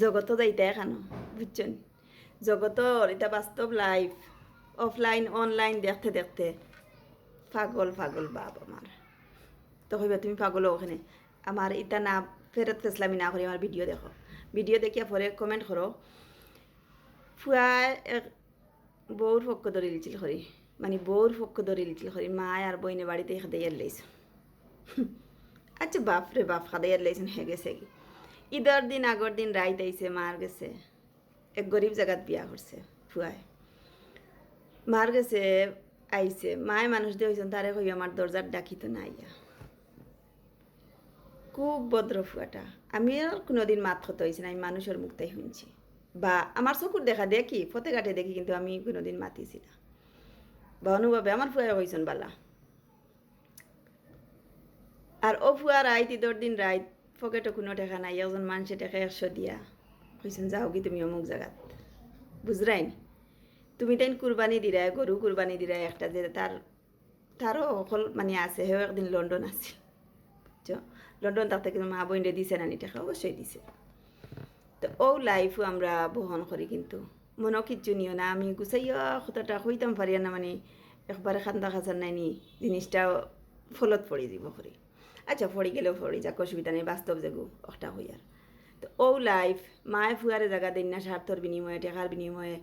জগত যাইতে এখানো বুঝছেন, জগতর এটা বাস্তব লাইফ, অফলাইন অনলাইন দেখতে দেখতে পাগল পাগল বাপ আমার। তো কইবা তুমি পাগল ওখানে, আমার ইটা না ফেরত ফেসলামি না করি, আমার ভিডিও দেখো, ভিডিও দেখিয়া পরে কমেন্ট করো। ফুয়া এক বউর পক্ষ ধরে লিছিল করি, মানে বউর পক্ষ ধরে লিছিল করি, মায় আর বইনে বাড়িতে খাদাইয়ার লাইছ। আচ্ছা বাপরে বাপ, খাদাইয়ার লাইছেন হে গেছে কি। ঈদের দিন আগর দিন রাইত আইছে, মার গেছে এক গরিব জায়গাত বিয়া করছে ফুয়ায়, মার গেছে আইছে, মায় মানুষ দিয়ে হয়েছেন, তারে কই আমার দরজার ডাকিত না আইয়া। খুব ভদ্র ফুয়াটা, আমি আর কোনোদিন মাত হতে হয়েছে না, আমি মানুষের মুখটাই শুনছি বা আমার চকুর দেখা দেখি ফতে ঘাটে দেখি, কিন্তু আমি কোনোদিন মাতিছি না বা অনুভবে আমার ফুয়া হয়েছেন বালা। আর ও ফুয়া রাইত ঈদের দিন রাইত পকেটে কোনো টেকা নাই, একজন মানুষে টেকা 100 দিয়া কইছেন যাও কি তুমি অমুক জায়গাত, বুঝরাইন তুমি তাই কুরবানি দিরা, গরু কুরবানি দিরা একটা, যে তারও অকল মানে আছে, হেও একদিন লন্ডন আছে, লন্ডন তার থেকে মা বইন দিছে নানি টাকা, অবশ্যই দিছে। তো ও লাইফও আমরা বহন করি, কিন্তু মনে কিচ্ছু নিও না, আমি গুছাইয়া কথাটা হইতাম পারি না, মানে একবারে খান্দা খাঁচার নাইনি জিনিসটা ফলত পড়ি দিব করি। আচ্ছা পড়ি গেলেও পড়ি যাক, অসুবিধা নেই, বাস্তব যেগু একটা হই আর। তো ও লাইফ মায়ে ফুয়ারে জায়গা দেন না, স্বার্থর বিনিময়ে টেকার বিনিময়ে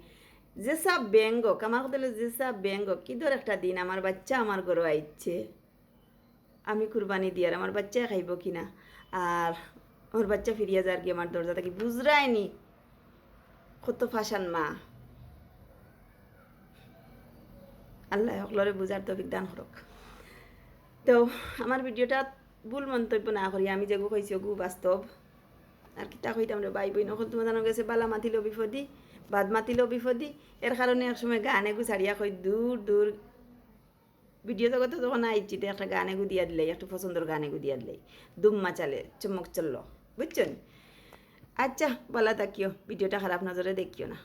যেসব ব্যঙ্গক, আমার কথা যেসব ব্যঙ্গক, কিদর একটা দিন আমার বাচ্চা আমার ঘরে আইচ্ছে, আমি কুরবানি দিয়ার আমার বাচ্চা খাইব কিনা, আর আমার বাচ্চা ফিরিয়া যার কি আমার দরজা থাকি, বুঝরায়নি কত ফাঁসান মা। আল্লাহ সকলরে বুঝার তৌফিক দান করুক। তো আমার ভিডিওটা ভুল মন্তব্য না করি, আমি যেগু কইছি ওগু বাস্তব, আর কিতা কইতাম রে ভাই বই, নখন তোমার জানো গেছে বালা মাতিলেও বিপদি, বাদ মাতিলেও বিপদি, এর কারণে এক সময় গান এগু ছাড়িয়া কই দূর দূর ভিডিও জগতে যখন আইছি তো একটা গান এগু দিয়া দিলাই, একটু পছন্দের গান এগু দিয়া দিলাই, দুম মাচালে চমক চললো, বুঝছেন। আচ্ছা বলা থাকিও, ভিডিওটা খারাপ নজরে দেখিও না।